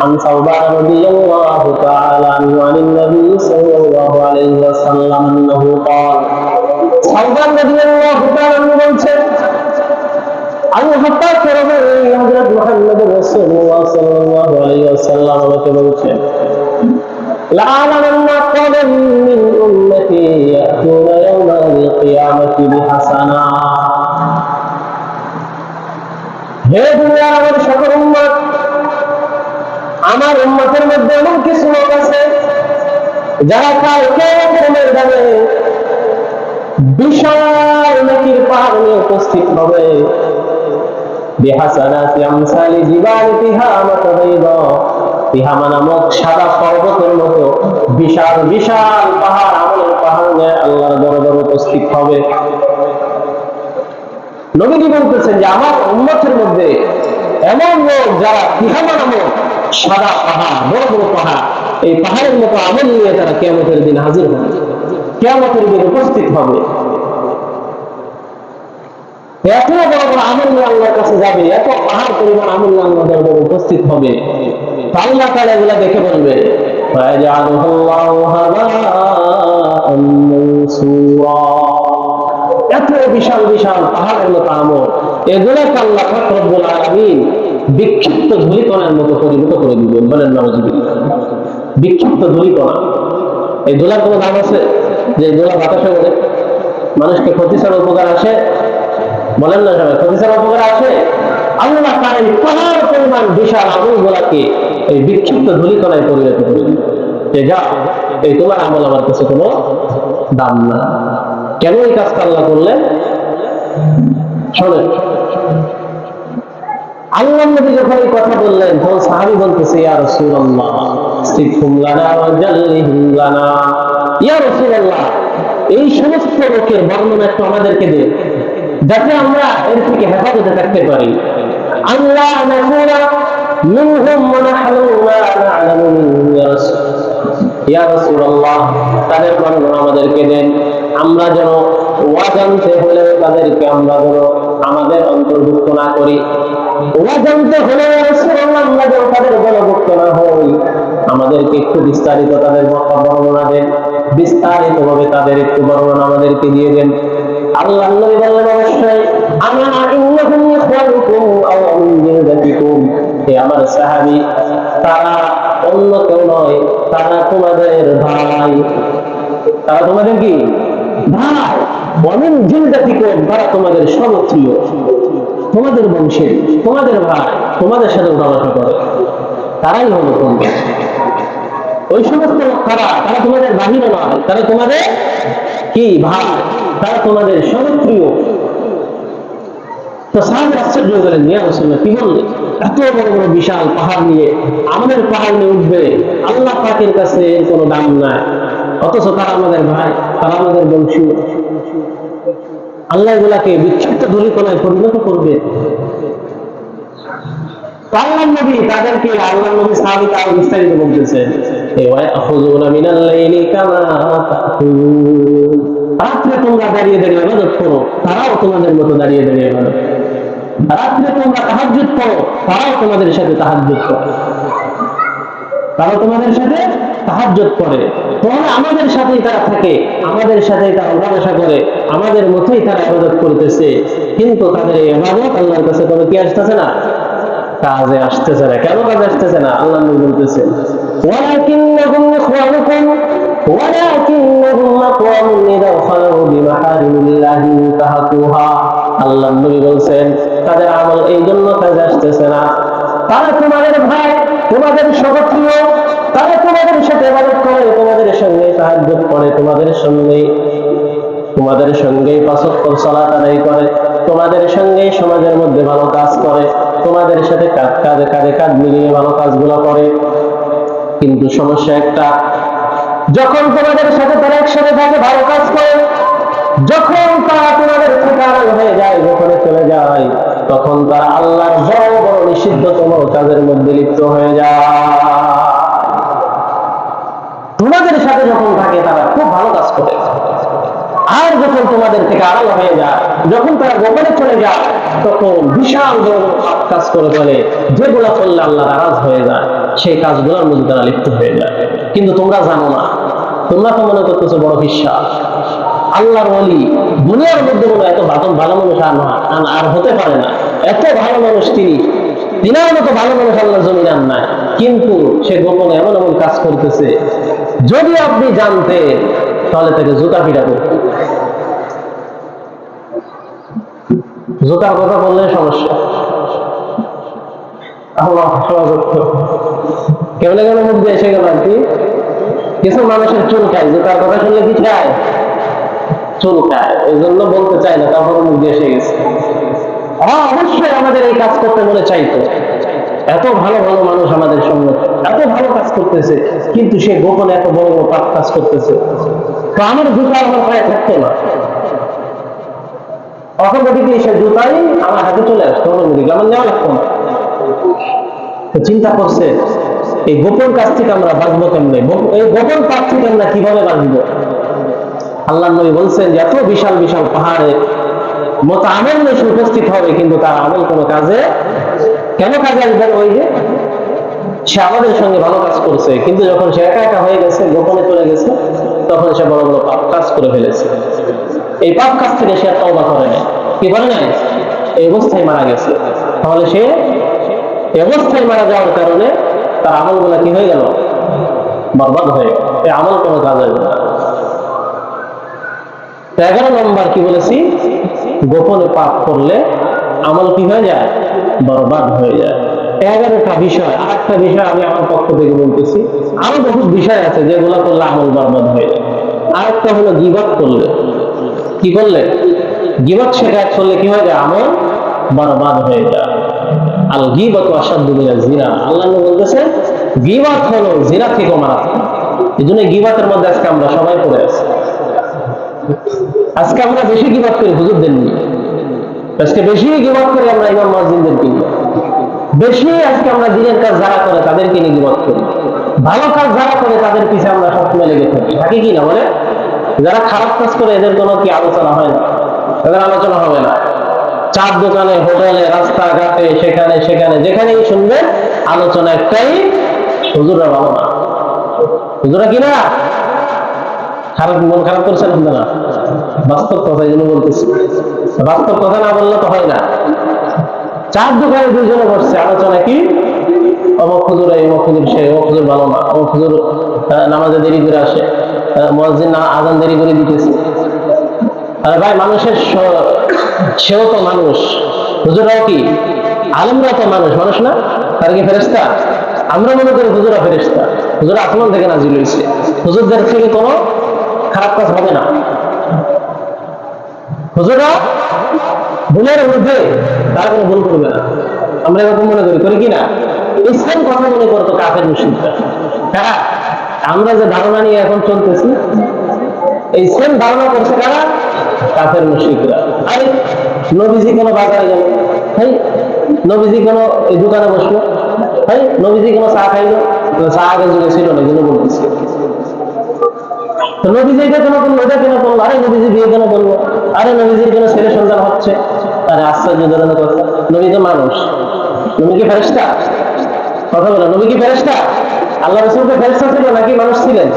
আন সাওবান রাদিয়াল্লাহু তাআলা আনহু আনিন নবী সাল্লাল্লাহু আলাইহি ওয়াসাল্লাম আন্নাহু ক্বাল, সাওবান রাদিয়াল্লাহু তাআলা বলছেন, আল্লাহ পাক হযরত মুহাম্মদ রাসূলুল্লাহ সাল্লাল্লাহু আলাইহি ওয়াসাল্লাম আমাকে বলছেন, لأعلمن قوما من أمتي يأتون يوم القيامة بحسنات। হে দুনিয়ার আমার সকল উম্মত, আমার উম্মতের মধ্যে এমন কিছু লোক আছে যারা কাল কিয়ামতের ময়দানে বিশাল নেকির পাহাড় নিয়ে উপস্থিত হবে। বিহাসানাতি আমসালি জিবালি তিহামাত বাইদা, তিহামা নামক সাদা পর্বতের মতো বিশাল বিশাল পাহাড়, আমলের পাহাড় নিয়ে আল্লাহর দরবারে উপস্থিত হবে। নবীজি বলতেছেন যে আমার উম্মতের মধ্যে এমন লোক যারা তিহামা নামক সাদা পাহাড়, বড় বড় পাহাড়, এই পাহাড়ের মতো আমল নিয়ে তারা কিয়ামতের দিন হাজির হবে, কিয়ামতের দিন উপস্থিত হবে। এত বড় বড় আমল নিয়ে আল্লাহর কাছে যাবে, এত পাহাড় পরিমাণ আমল নিয়ে আল্লাহর দরবারে উপস্থিত হবে। আল্লাহ তাআলা এগুলা দেখে বলবে, ফায়াজআলুহুল্লাহু হাবাআন মানসুরা, এত বিশাল বিশাল পাহাড়ের মতো আমল, এগুলাকে আল্লাহ পাক রব্বুল আলামিন বিক্ষিপ্ত ধূলিকণার মতো পরিণত করে দিবেন। বলেন নাউযুবিল্লাহ। বিক্ষিপ্ত ধূলিকণা, এই ধুলার কোনো দাম আছে? যে ধুলা বাতাসে ওড়ে, মানুষকে ক্ষতি ছাড়া উপকার আসে? বলেন না সবাই, ক্ষতি ছাড়া উপকার আসে? আল্লাহ তাআলা এই পাহাড় পরিমাণ বিশাল আমলগুলোকে এই বিক্ষিপ্ত ধূলিকণায় পরিণত করে দিবেন। যে যা, এই তোমার আমল আমার কাছে কোনো দাম না। কেন এই কাজটা আল্লাহ করলেন? শোনেন, আল্লাহ নবী যখন এই কথা বললেন, তখন সাহাবী বলতেছে, ইয়া রাসূলুল্লাহ সিফহুম লানা ওয়া জাল্লিহুম লানা, ইয়া রাসূলুল্লাহ এই সমস্ত লোকের বর্ণনা একটু আমাদেরকে দিন, যাতে আমরা এর থেকে হেফাজতে থাকতে পারি। আল্লাহ নাকুনা মিনহুম ওয়া নাহনু লা না'লামু মিনহুম ইয়া রাসূলুল্লাহ, তাদের বর্ণনা আমাদেরকে দেন, আমরা যেন ওয়াজানতে হলে তাদেরকে আমরা যেন আমাদের অন্তর্ভুক্ত না করি, ওয়াজানতে হলে রাসূলুল্লাহ আমরা যেন তাদের দলভুক্ত না হই। আমাদেরকে একটু বিস্তারিত তাদের বর্ণনা দেন, বিস্তারিত ভাবে তাদের একটু বর্ণনা আমাদেরকে দিয়ে দেন। আল্লাহ নবী বললেন, অবশ্যই, আনা ইন্নাহুম ইখওয়ানুকুম আও মিন জিলদাতিকুম, হে আমার সাহাবী, তারা অন্য কেউ নয়, তারা তোমাদের ভাই। তারা তোমাদের কি ভাই? ওয়া মিন জিলদাতিকুম, তারা তোমাদের সমতুল্য, তোমাদের বংশের, তোমাদের ভাই, তোমাদের সাথে উঠাবসা করে, তারাই হলো তোমরা। ওই সমস্ত লোক তারা তোমাদের বাহিনী নয়, তারা তোমাদের কি ভাই, তারা তোমাদের সমপ্রিয়। তো সাহাবী আশ্চর্য হয়ে গেলেন, ইয়া রাসূলুল্লাহ কি বললেন? এত বড় বড় বিশাল পাহাড় নিয়ে, আমাদের পাহাড় নিয়ে উঠবে, আল্লাহ পাকের কাছে কোনো দাম নাই, অথচ তারা আমাদের ভাই, তারা আমাদের বংশীয়। আল্লাহ এগুলাকে বিক্ষিপ্ত ধূলিকণায় পরিণত করবে। আল্লাহ নবী তাদেরকে, আল্লাহ নবী সাহাবী তাও বিস্তারিত বলতেছেন, ওয়ায়াখুযুনা মিনাল লাইলি কামা তাখুযুন, রাত্রে তোমরা দাঁড়িয়ে দাঁড়িয়ে ইবাদত করো, তারাও তোমাদের মতো দাঁড়িয়ে দাঁড়িয়ে ইবাদত করে। রাত্রে তোমরা তাহাজ্জুদ করো, তারাও তোমাদের সাথে তাহাজ্জুদ করে, তারা তোমাদের সাথে তাহাজ্জুদ করে। তাহলে আমাদের সাথেই তারা থাকে, আমাদের সাথেই তারা উঠাবসা করে, আমাদের মতোই তারা ইবাদত করতেছে, কিন্তু তাদের এই ইবাদত আল্লাহর কাছে কোনো কি আসতেছে না, কাজে আসতেছে না। কেন কাজে আসতেছে না? আল্লাহ নবী বলতেছেন, ওয়ালাকিন্নাহুম ইখওয়ানুকুম ওয়ালাকিন্নাহুম আকওয়ামুন ইযা খালু বিমাহারিমিল্লাহি তাহাকুহা। আল্লাহ নবী বলছেন, তাদের আমল এই জন্য কাজে আসতেছে না, তারা তোমাদের ভাই, তোমাদের সহপ্রিয়, তারা তোমাদের সাথে ইবাদত করে, তোমাদের সঙ্গে তাহাজ্জুদ পড়ে, তোমাদের সঙ্গে 5 ওয়াক্ত সালাত আদায় করে, তোমাদের সঙ্গে সমাজের মধ্যে ভালো কাজ করে, তোমাদের সাথে কাঁধে কাঁধ মিলিয়ে ভালো কাজগুলো করে। কিন্তু সমস্যা একটা, যখন তোমাদের সাথে তারা একসাথে থাকে ভালো কাজ করে, যখন তারা তোমাদের থেকে আড়াল হয়ে যায়, গোপনে চলে যায়, তখন তারা আল্লাহর বড় বড় নিষিদ্ধতম কাজের মধ্যে লিপ্ত হয়ে যায়। তোমাদের সাথে যখন থাকে তারা খুব ভালো কাজ করে, আর যখন তোমাদের থেকে আড়াল হয়ে যায়, যখন তারা গোপনে চলে যায়, তখন বিশাল বড় কাজ করে ফেলে, যেগুলো করলে আল্লাহ নারাজ হয়ে যায়, সেই কাজগুলোর মধ্যে তারা লিপ্ত হয়ে যায়। কিন্তু তোমরা জানো না, তোমরা তো মনে করতেছো বড় বিশ্বাস, আল্লাহর ওলি দুনিয়ার মধ্যে মনে এত ভালো মানুষ আর হতে পারে না, এত ভালো মানুষ তিনার মতো ভালো মানুষ আল্লাহর জমিন আর নাই, কিন্তু সে গোপনে এমন এমন কাজ করতেছে, যদি আপনি জানতেন তাহলে তাকে জুতা পিটা করতেন। জুতার কথা বললে সমস্যা, আল্লাহ কেমন কেমন মধ্যে এসে গেল আর কি। কিছু মানুষের চুল খায়, জুতার কথা শুনলে কি খায়? চুল খায়, এই জন্য বলতে চাই না, তারপর মুখ দিয়ে এসে গেছে। অবশ্যই আমাদের এই কাজ করতে মনে চাইতো, এত ভালো ভালো মানুষ আমাদের সঙ্গে এত ভালো কাজ করতেছে, কিন্তু সে গোপনে এত বড় বড় পাপ কাজ করতেছে, তো আমার জুতা আমার পায়ে থাকতো না, অটোমেটিকলি সে জুতাই আমার হাতে চলে আসতো, অটোমেটিকলি আমার নেওয়া লাগতো না। চিন্তা করছে এই গোপন কাজ থেকে আমরা বাঁচবো কেমনে, এই গোপন পাপ থেকে আমরা কিভাবে বাঁচবো? আল্লাহ নবী বলছেন যে এত বিশাল বিশাল পাহাড়ে মতো আমল এসে উপস্থিত হবে, কিন্তু তার আমল কোনো কাজে কেন কাজে আসবেন? ওই যে সে আমাদের সঙ্গে ভালো কাজ করছে, কিন্তু যখন সে একা একা হয়ে গেছে, গোপনে চলে গেছে, তখন সে বড় বড় পাপ কাজ করে ফেলেছে। এই পাপ কাজ থেকে সে তওবা করে নাই, কি করে নাই? এই অবস্থায় মারা গেছে। তাহলে সে এই অবস্থায় মারা যাওয়ার কারণে তার আমলগুলা কি হয়ে গেল? বরবাদ হয়ে গেল। এই আমল কোনো কাজ হবে না। 11 নম্বর কি বলেছি? গোপনে পাপ করলে আমল কি হয়ে যায়? বরবাদ হয়ে যায়। 11টা বিষয়। আরেকটা বিষয় আমি আমার পক্ষ থেকে বলতেছি, আরো বহুত বিষয় আছে যেগুলো করলে আমল বরবাদ হয়ে যায়। আরেকটা হলো গীবত করলে। কি করলে? গীবত শিকায়ত করলে কি হয়ে যায়? আমল বরবাদ হয়ে যায়। আল গীবতু আশাদ্দু মিনাজ জিনা। আল্লাহ বলতেছেন গীবত হলো জিনা থেকে মারাত্মক। এজন্য গীবতের মধ্যে আজকে আমরা সবাই পড়ে আছি। আজকে আমরা বেশি গীবত করি হুজুরদের নিয়ে, আজকে বেশি গীবত করি আমরা ইমাম মুয়াজ্জিনদেরকে নিয়ে, বেশি আজকে আমরা দিনের কাজ যারা করে তাদেরকে নিয়ে গীবত করি, ভালো কাজ যারা করে তাদের পিছে আমরা সবসময় লেগে থাকি কি না বলে? যারা খারাপ কাজ করে এদের কোনো কি আলোচনা হয় না, এদের আলোচনা হবে না। চার দোকানে, হোটেলে, রাস্তাঘাটে, সেখানে সেখানে যেখানেই শুনবেন আলোচনা একটাই, হুজুররা ভালো না, হুজুররা কি না খারাপ, মন খারাপ করছেন আপনারা? বাস্তব কথা এই জন্য বলতেছি, বাস্তব কথা না বললে তো হয় না। চার দোকানে দুইজনে বসছে, আলোচনা কি? অমুক হুজুর এই, অমুক হুজুর সে, অমুক হুজুর ভালো না, অমুক হুজুর নামাজে দেরি করে আসে, মুয়াজ্জিন আযান দেরি করে দিতেছে। আরে ভাই, মানুষের সেও তো মানুষ, হুজুররাও কি? আলেমরা তো মানুষ, মানুষ না? তারা কি ফেরেশতা? আমরা মনে করি হুজুরা ফেরেশতা, হুজুর আসমান থেকে নাজিল হয়েছে, হুজুরদের থেকে কোনো খারাপ কাজ হবে না। হুজুরা ভুলের মধ্যে তারা কোনো ভুল করবে না, আমরা এরকম মনে করি কি না? ইসলাম কথা মনে করতো কাফের মুশরিকরা। হ্যাঁ, আমরা যে ধারণা নিয়ে এখন চলতেছি, এই সেম ধারণা করছে কারা? কাফের মুশরিকরা। আরে নবীজি কোনো বাজারে গেল, হ্যাঁ, নবীজি কোনো এই দোকানে বসলো, হ্যাঁ, নবীজি কোনো চা খাইলো, চা আগের যুগে ছিল না, এই জন্য বলতেছি। তো নবীজি এটা কেন করলো, এটা কেন করলো? আরে নবীজি বিয়ে কেন করলো? আরে নবীজির কোনো ছেলে সন্তান হচ্ছে। আরে আশ্চর্য ধরনের কথা, নবী তো মানুষ, নবী কি ফেরেশতা? কথা বলো, নবী কি ফেরেশতা? আল্লাহ রাসূল কি ফেরেশতা ছিল নাকি মানুষ ছিলেন?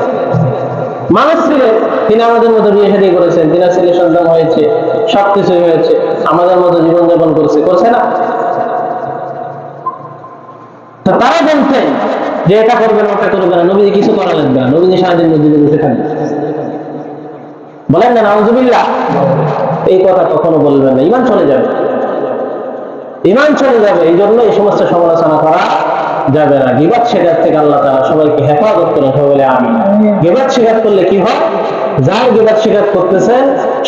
মানুষ ছিলেন। তিনি আমাদের মতো বিয়ে শাদী করেছেন, তিনার ছেলে সন্তান হয়েছে, সবকিছুই হয়েছে, আমাদের মতো জীবনযাপন করছে না? তো তারা বলছেন যে এটা করবে না, ওটা করবে না, নবীজি কিছু করা লাগবে না, নবীজি সারাদিন মসজিদে বসে থাকবে। বলেন না নাউযুবিল্লাহ? এই কথা কখনো বলবেন না, ঈমান চলে যাবে, ঈমান চলে যাবে। এই জন্য এই সমস্ত সমালোচনা করা যাবে না। গীবত শিকার থেকে আল্লাহ তাআলা সবাইকে হেফাজত করেন, সবাই বলে আমিন। গীবত শিকার করলে কি হয়, যার গীবত শিকার করতেছে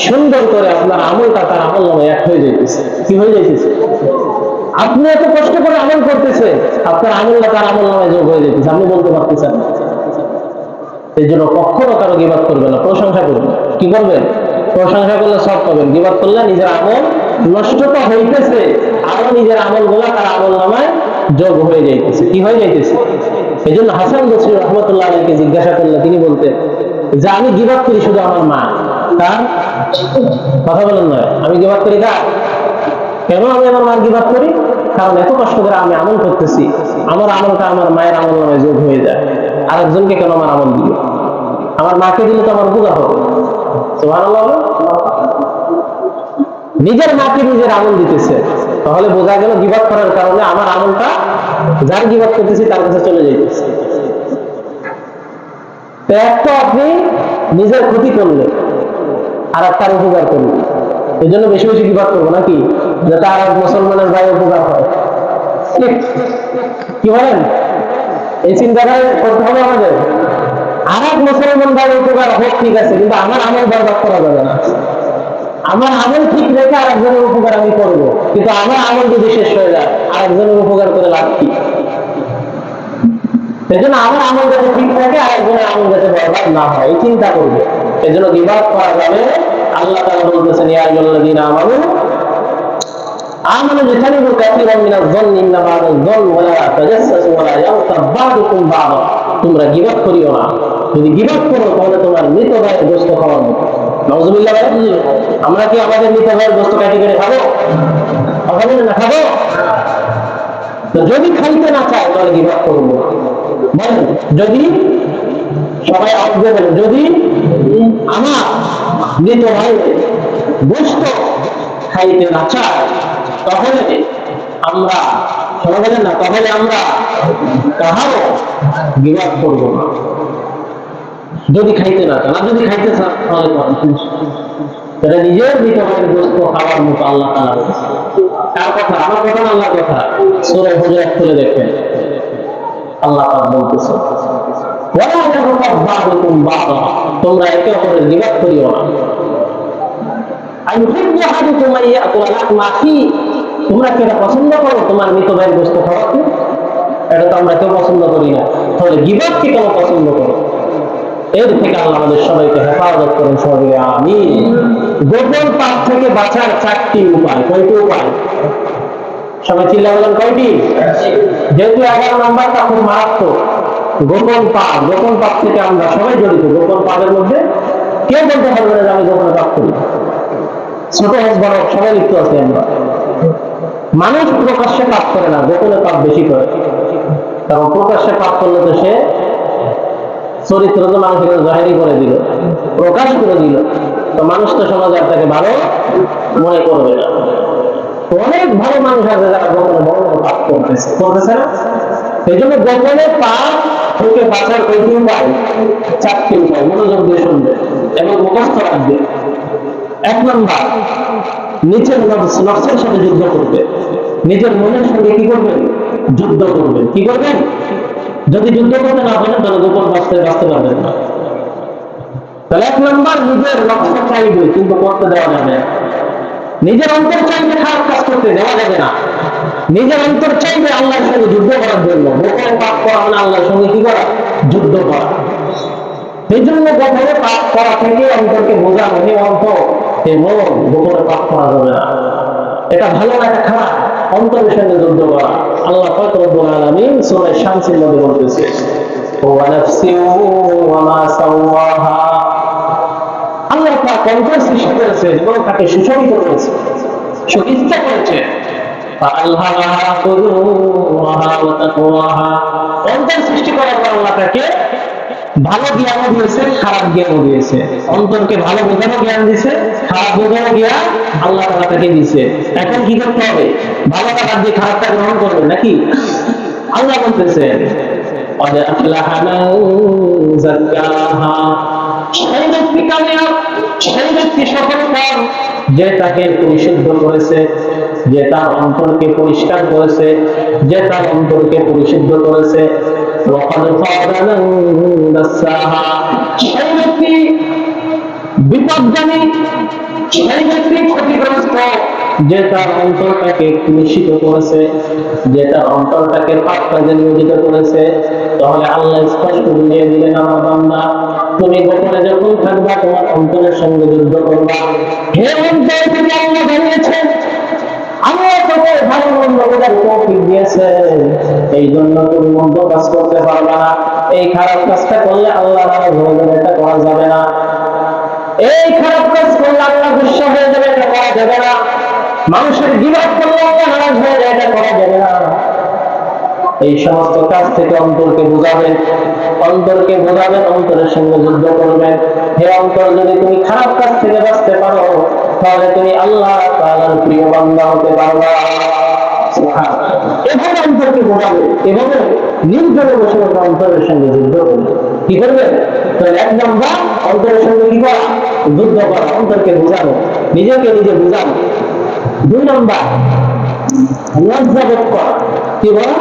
সুন্দর করে আপনার আমলটা তার আমল নামে এক হয়ে যাইতেছে। কি হয়ে যাইতেছে? আপনি এত কষ্ট করে আমল করতেছে, আপনার আমলটা তার আমল নামে যোগ হয়ে যেতেছে, আপনি বলতে পারতেছেন। এই জন্য কখনো কারো গীবত করবেন না, প্রশংসা করবেন। কি করবেন? প্রশংসা করলে সব পাবেন, গীবত করলে নিজের আমল নষ্ট তো হইতেছে, আরো নিজের আমল গুলা তার আমল নামায় যোগ হয়ে যাইতেছে। কি হয়ে যাইতেছে? এই জন্য হাসান বসরি রহমতুল্লাহ আলাইহিকে জিজ্ঞাসা করলে তিনি বলতেন যে আমি গীবত করি শুধু আমার মা। তার কথা বলেন না, আমি গীবত করি কার? কেন আমি আমার মার গীবত করি? কারণ এত কষ্ট করে আমি আমল করতেছি, আমার আমলটা আমার মায়ের আমল নামে যোগ হয়ে যায়। আরেকজনকে কেন আমার আমল দিল? আমার মাকে দিলে তো আমার গুনাহ হবে। সুবহানাল্লাহ। নিজের মাকে নিজের আমল দিতেছে, তাহলে বোঝা গেল গীবত করার কারণে আমার আমলটা যার গীবত করতেছি তার কাছে চলে যাইতেছে। তো একটা আপনি নিজের ক্ষতি করলেন আর একটার উপকার করলেন। এই জন্য বেশি বেশি গীবত করবো নাকি, যাতে আর এক মুসলমানের ভাই উপকার হয়। কি বলেন? এই চিন্তাটা করতে হবে আমাদের। আর এক মুসলমান ভাই উপকার হোক ঠিক আছে, কিন্তু আমার আমল বরবাদ করা যাবে না। আমার আমল ঠিক রেখে আরেকজনের উপকার আমি করবো, কিন্তু আমার আমল যদি শেষ হয়ে যায় আরেকজনের উপকার করে লাভ কি? এই জন্য আমার আমল যাতে ঠিক থাকে, আরেকজনের আমল যাতে বরবাদ না হয়, এই চিন্তা করবে। এই জন্য গীবত করা যাবে। আল্লাহ তাআলা বলতেছেন ইয়া আইয়ুহাল্লাযীনা আমানু ইজতানিবু কাসীরাম মিনাজ যন্নি ইন্না বা'দাজ যন্নি ওয়া লা তাজাসসাসু ওয়া লা ইয়াগতাব বা'দুকুম বা'দা। তোমরা গীবত করিও না, যদি গীবত করো তাহলে তোমার মৃত ভাইয়ের গোশত খাওয়ার মতো। নাউযুবিল্লাহ। আমরা কি আমাদের মৃত ভাইয়ের গোশত কাটি করে খাবো? খাবো না? খাবো। তো যদি খাইতে না চায় তাহলে গীবত করবো। বলেন, যদি সবাই আওয়াজ দেবেন, যদি আমার মৃত ভাইয়ের গোশত খাইতে না চায় তাহলে আমরা সবাই বলেন না, তাহলে আমরা কাহারও গীবত করবো না। যদি খাইতে না চান, আর যদি খাইতে চান তাহলে এটা নিজের মৃত ভাইয়ের গোশত খাওয়ার মতো আল্লাহ তাআলা বলেছে। কার কথা? আমার কথা না, আল্লাহর কথা। সূরা হুজুরাত খুলে দেখেন, আল্লাহ পাক বলতেছে ওয়া লা ইয়াগতাব বা'দুকুম বা'দা, তোমরা একে অপরের গীবত করিও না। আইয়ুহিব্বু আহাদুকুম আন ইয়াকুলা লাহমা আখিহি, তোমরা কি এটা পছন্দ করো তোমার মৃত ভাইয়ের গোশত খাওয়াতে? এটা তো আমরা কেউ পছন্দ করি না, তাহলে গীবত কি কেন পছন্দ করো? এর থেকে আল্লাহ আমাদের সবাইকে হেফাজত করেন, সবাই আমিন। গোপন পাপ থেকে বাঁচার 4টি উপায়। কয়টি উপায়? সবাই চিল্লা বলেন কয়টি? যেহেতু 11 নম্বরটা খুব মারাত্মক। গোপন পাপ, গোপন পাপ থেকে আমরা সবাই জড়িত। গোপন পাপের মধ্যে কেউ বলতে পারবে না যে আমি গোপন পাপ করি। ছোট হোক বড় হোক সবাই লিপ্ত আছি আমরা। মানুষ প্রকাশ্যে পাপ করে না, গোপনে পাপ বেশি করে। কারণ প্রকাশ্যে পাপ করলে তো সে চরিত্র তো মানুষের জাহিরি করে দিল, প্রকাশ করে দিল, তো মানুষ তো সমাজে আপনাকে ভালো মনে করবে না। অনেক ভালো মানুষ আছে যারা গোপনে বড় বড় পাপ করতেছে না। এই জন্য গোপনে পাপ থেকে বাঁচার কয়টি উপায়? 4টি উপায়। মনোযোগ দিয়ে শুনবে এবং মুখস্থ রাখবে। 1 নম্বর, নিজের নফসের সাথে যুদ্ধ করবে। নিজের মনের সঙ্গে কি করবেন? যুদ্ধ করবেন। কি করবেন? যদি যুদ্ধ করতে না পারেন তাহলে গোপন বাঁচতে পারবেন না। তাহলে 1 নম্বর, নিজের নফসটা চাইবে কিন্তু করতে দেওয়া যাবে না। নিজের অন্তর চাইবে খারাপ কাজ করতে দেওয়া যাবে না। নিজের অন্তর চাইবে আল্লাহর সঙ্গে যুদ্ধ করার জন্য। গোপনে পাপ করা মানে আল্লাহর সঙ্গে কি করা? যুদ্ধ করা। এই জন্য গোপনে পাপ করা থেকে অন্তরকে বোঝানো, হে অন্তর, হে মন, গোপনে পাপ করা যাবে না। এটা ভালো না, এটা খারাপ। অন্তরের সঙ্গে যুদ্ধ করা। আল্লাহ পাক রব্বুল আলামিন সূরা শামসের মধ্যে বলতেছে ওয়া নাফসিন ওয়া মা সাওয়াহা। আল্লাহ পাক অন্তর সৃষ্টি করেছেন এবং তাকে সুশোভিত করেছেন, সুইচ্ছা করেছেন। ফাআলহামাহা ফুজুরাহা ওয়া তাকওয়াহা। অন্তর সৃষ্টি করার পর আল্লাহ তাকে ভালো জ্ঞানও দিয়েছে, খারাপ জ্ঞানও দিয়েছে। অন্তরকে ভালো বোঝানো জ্ঞান দিয়েছে, খারাপ বোঝানো জ্ঞান আল্লাহ তাআলা তাকে দিয়েছে। এখন কি করতে হবে? ভালোটা বাদ দিয়ে খারাপটা গ্রহণ করবেন নাকি? আল্লাহ বলতেছেন قد أفلح من زكاها। সেই ব্যক্তি কামিয়াব, সেই ব্যক্তি সফলকাম যে তাকে পরিশুদ্ধ করেছে, যে তার অন্তরকে পরিষ্কার করেছে, যে তার অন্তরকে পরিশুদ্ধ করেছে। সেই ব্যক্তি বিপদগামী, সেই ব্যক্তি ক্ষতিগ্রস্ত যে তার অন্তরটাকে কলুষিত করেছে, যে তার অন্তরটাকে পাপ কাজে নিয়োজিত করেছে। তাহলে আল্লাহ স্পষ্ট বুঝিয়ে দিলেন, আমার বান্দা, তুমি গোপনে যখন থাকবা তোমার অন্তরের সঙ্গে যুদ্ধ করবা। হে অন্তর, তুমি আল্লাহ জানিয়েছেন, আল্লাহ তোকে ভালো মন্দ বোঝার তৌফিক দিয়েছেন, এই জন্য তুমি মন্দ কাজ করতে পারবা না। এই খারাপ কাজটা করলে আল্লাহ নারাজ হয়ে যাবে, এটা করা যাবে না। এই খারাপ কাজ করলে আল্লাহ গুসা হয়ে যাবে, এটা করা যাবে না। মানুষের গীবত করলে আল্লাহ নারাজ হয়ে যায়, এটা করা যাবে না। এই সমস্ত কাজ থেকে অন্তরকে বোঝাবেন, অন্তরকে বোঝাবেন, অন্তরের সঙ্গে যুদ্ধ করবেন। হে অন্তর, যদি তুমি খারাপ কাজ থেকে বাঁচতে পারো তাহলে তুমি আল্লাহ তাআলার প্রিয় বান্দা হতে পারবা। এভাবে অন্তরকে বোঝাবে, এভাবে নির্জনে বসে বসে অন্তরের সঙ্গে যুদ্ধ করবে। কি করবে? এক নম্বর, অন্তরের সঙ্গে কি করা? যুদ্ধ করা, অন্তরকে বোঝানো, নিজেকে নিজে বোঝানো। দুই নম্বর, লজ্জা বোধ করা। কি বলা?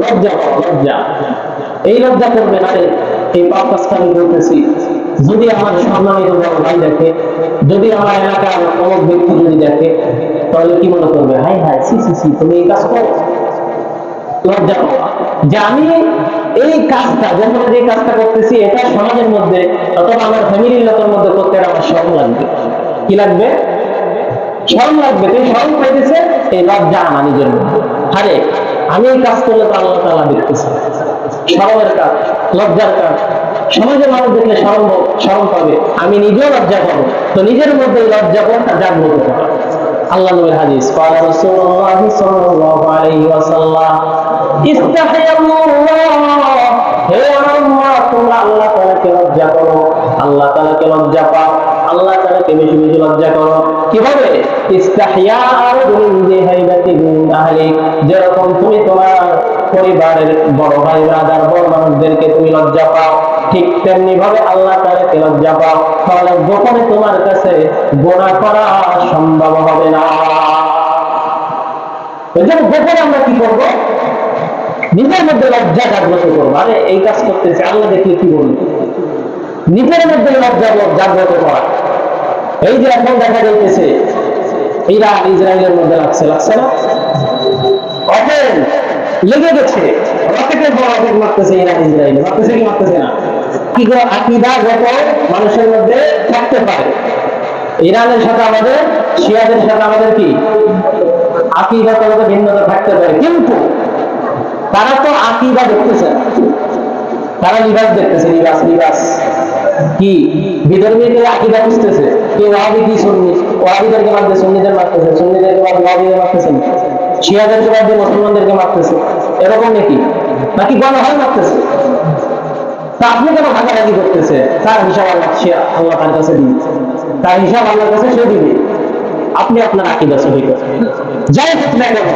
লজ্জা করা, লজ্জা। এই লজ্জা করবে না, এই পাপ কাজটা আমি করতেছি। যদি আমার সম্মানিত বড় ভাই দেখে, যদি আমার এলাকার অনেক ব্যক্তি যদি দেখে, তাহলে কি মনে করবে? হাই হাই, সি সি সি, তুমি এই কাজ করো। লজ্জা পাওয়া যে আমি এই কাজটা, যখন যে কাজটা করতেছি, এটা সমাজের মধ্যে অথবা আমার ফ্যামিলির লোকের মধ্যে করতে আমার শরম লাগবে। কি লাগবে? শরম লাগবে। তুমি শরম পাইতেছে, এই লজ্জা আনা নিজের মধ্যে। আরে আমি এই কাজ করলে তো আল্লাহ তাআলা দেখতেছে। শরমের কাজ, লজ্জার কাজ। সমাজের মানুষ দেখলে শরম পাবে, আমি নিজেও লজ্জা পাবো। তো নিজের মধ্যে লজ্জা বোধটা জাগ্রত করা। আল্লাহ নবীর হাদিস, ক্বালা রাসূলুল্লাহ সাল্লাল্লাহু আলাইহি ওয়াসাল্লাম, ইস্তাহিয়াল্লাহ, হে আমার উম্মত, তোমরা আল্লাহ তাআলাকে লজ্জা করো, আল্লাহ তাআলাকে লজ্জা পাও, আল্লাহ তাআলাকে বেশি বেশি লজ্জা করো। কিভাবে? ইস্তাহিয়া আরদুন বিহাইবাতি মিন আহলি, যেরকম তুমি তোমার পরিবারের বড় ভাই ব্রাদার, বড় মানুষদেরকে তুমি লজ্জা পাও, ঠিক তেমনি ভাবে আল্লাহ তাআলাকে লজ্জা পাও। তাহলে গোপনে তোমার কাছে গুনাহ করা সম্ভব হবে না। এজন্য গোপনে আমরা কি করব? নিজের মধ্যে লজ্জা জাগ্রত করবো। আরে এই কাজ করতেছে, আল্লাহ দেখলে কি বলবে? নিজের মধ্যে লজ্জা জাগ্রত করা। এই যে এখন দেখা যাইতেছে ইরান ইসরায়েলের মধ্যে লাগছে না? অটেন লেগে গেছে, রকেটের বড় রকেট মারতেছে ইরান ইসরায়েল, মারতেছে কি মারতেছে না? কি করে আকীদাগত মানুষের মধ্যে থাকতে পারে? ইরানের সাথে আমাদের, শিয়াদের সাথে আমাদের কি আকীদাগত ভিন্নতা থাকতে পারে, কিন্তু তারা তো আকীদা দেখতেছে, তারা লিবাস দেখতেছে। লিবাস কি? বিধর্মীকে আকীদা বুঝতেছে। কি ওয়াহাবি কি সুন্নি, ওয়াহাবিদেরকে বাদ দিয়ে সুন্নিদের মারতেছে, সুন্নিদেরকে বাদ দিয়ে ওয়াহাবিদের মারতেছে, শিয়াদেরকে বাদ দিয়ে মুসলমানদেরকে মারতেছে। এরকম নাকি গণহারে মারতেছে? তা আপনি কেন ভাগাভাগি করতেছে? তার হিসাব আল্লাহ তার কাছে দিবে, তার হিসাব আল্লাহর কাছে সে দিবে। আপনি আপনার আকীদা সহি করেন। যাই হোক না কেন,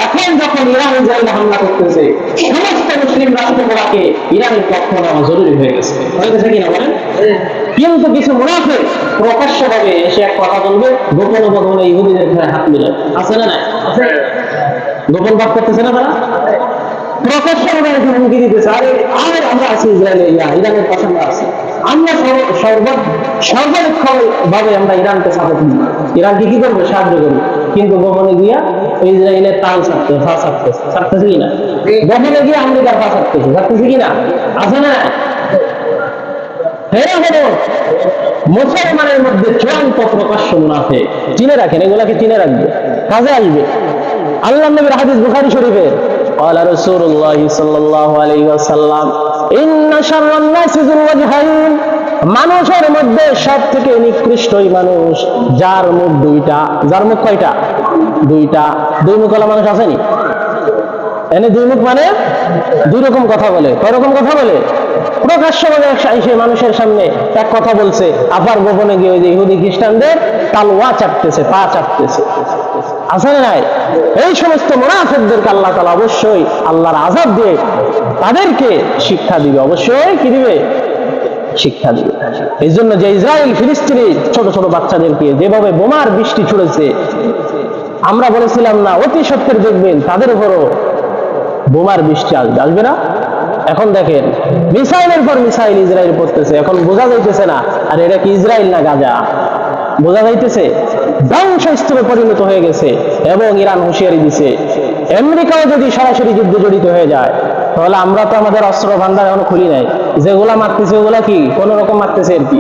এখন যখন ইরান ইসরায়েলে হামলা করতেছে, সমস্ত মুসলিম রাষ্ট্রগুলোকে ইরানের পক্ষ নেওয়া জরুরি হয়ে গেছে। হয়েছে কিনা বলেন? কিন্তু কিছু মুনাফিক প্রকাশ্যভাবে এসে এক কথা বলবে, গোপনে গোপনে ইহুদিদের গায়ে হাত মিলায়। আছে না? নাই? গোপন ভাব করতেছে না তারা? প্রকাশ্যভাবে হুমকি দিতেছে, আরে আমরা আছি ইসরায়েলে, ইরানের পাশে আমরা আছি, আমরা সর্বাধিকভাবে আমরা ইরানকে সাপোর্ট দিই, ইরানকে কি করবো? সাহায্য করবো। কিন্তু গোপনে গিয়া ইসরায়েলের তাল ছাড়তেছে কিনা? গোপনে গিয়ে আমেরিকার পা ছাড়তেছে কিনা? আছে না? মুসলমানের মধ্যে চূড়ান্ত প্রকাশ্য মুনাফিক। চিনে রাখেন, এগুলাকে চিনে রাখবে, কাজে আসবে। আল্লাহর নবীর হাদিস বুখারী শরীফে, قال رسول الله صلى الله عليه وسلم ان شر الناس ذو الوجهين, মানুষের মধ্যে সবথেকে নিকৃষ্ট ওই মানুষ যার মুখ দুইটা। যার মুখ কয়টা? দুইটা। দুই মুখওয়ালা মানুষ আসেনি? এনে দুই মুখ মানে দুই রকম কথা বলে। কয় রকম কথা বলে? প্রকাশ্যভাবে এসে মানুষের সামনে এক কথা বলছে, আবার গোপনে গিয়ে ওই যে ইহুদি খ্রিস্টানদের তালওয়া চাটতেছে, পা চাটতেছে। আছে না নাই? এই সমস্ত মুনাফিকদেরকে আল্লাহ তাআলা অবশ্যই আল্লাহর আযাব দিয়ে তাদেরকে শিক্ষা দিবে। অবশ্যই কি দিবে? শিক্ষা দিবে। এই জন্য যে ইসরায়েল ফিলিস্তিনি ছোট ছোট বাচ্চাদেরকে যেভাবে বোমার বৃষ্টি ছুড়েছে, আমরা বলেছিলাম না অতি সত্যের দেখবেন তাদের উপরও বোমার বৃষ্টি আসবে না? এখন দেখেন মিসাইলের পর মিসাইল ইসরায়েল পড়তেছে, এখন বোঝা যাইতেছে না আর এটা কি ইসরায়েল না গাজা, বোঝা যাইতেছে ধ্বংসস্তূপে পরিণত হয়ে গেছে। এবং ইরান হুঁশিয়ারি দিছে আমেরিকাও যদি সরাসরি যুদ্ধে জড়িত হয়ে যায় তাহলে আমরা তো আমাদের অস্ত্র ভান্ডার এখনো খুলি নাই, যেগুলা মারতেছে ওগুলা কি কোন রকম মারতেছে আর কি,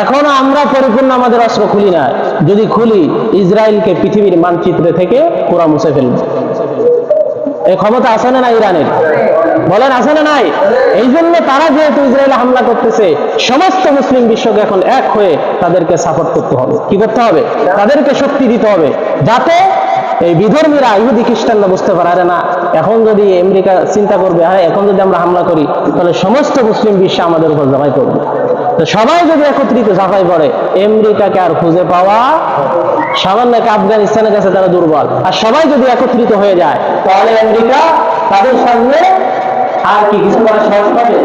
এখনো আমরা পরিপূর্ণ আমাদের অস্ত্র খুলি না, যদি খুলি ইসরায়েলকে পৃথিবীর মানচিত্র থেকে পুরা মুছে ফেলবে। এই ক্ষমতা আছে না নাই ইরানের? বলেন আছে না নাই? এই জন্য তারা যেহেতু ইসরায়েলে হামলা করতেছে, সমস্ত মুসলিম বিশ্বকে এখন এক হয়ে তাদেরকে সাপোর্ট করতে হবে। কি করতে হবে? তাদেরকে শক্তি দিতে হবে, যাতে এই বিধর্মীরা ইহুদি খ্রিস্টানরা বুঝতে পারে না এখন যদি আমেরিকা চিন্তা করবে হ্যাঁ এখন যদি আমরা হামলা করি তাহলে সমস্ত মুসলিম বিশ্ব আমাদের উপর ঝাঁপাই পড়বে। তো সবাই যদি একত্রিত ঝাঁপাই পড়ে আমেরিকাকে আর খুঁজে পাওয়া সামান্য আফগানিস্তানের কাছে তারা দুর্বল, আর সবাই যদি একত্রিত হয়ে যায় তাহলে আমেরিকা তাদের সামনে আর কি কিছু করার সাহস পাবে?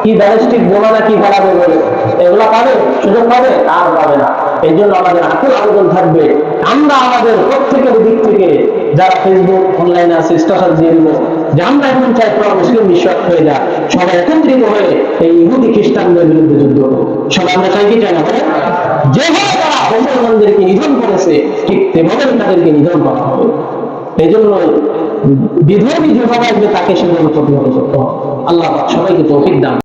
কি ব্যালিস্টিক বোমা না কি ফেলাবে বলে এগুলো পাবে? সুযোগ পাবে? আর পাবে না। এই জন্য আমাদের আকুল আবেদন থাকবে, আমরা আমাদের প্রত্যেকের দিক থেকে যারা ফেসবুক অনলাইনে আছে স্ট্যাটাস দিয়ে দিব যে আমরা এখন চাই পুরো মুসলিম বিশ্ব হয়ে যায়, সবাই একত্রিত হয়ে এই ইহুদি খ্রিস্টানদের বিরুদ্ধে যুদ্ধ করব। সবাই আমরা চাই কি চাই না? যেভাবে তারা মুসলমানদেরকে নিধন করেছে ঠিক তেভাবে তাদেরকে নিধন করা হবে। এই জন্য বিধর্মী যেভাবে আসবে তাকে সেভাবে প্রতিহত করতে হবে। আল্লাহ সবাইকে তৌফিক দান।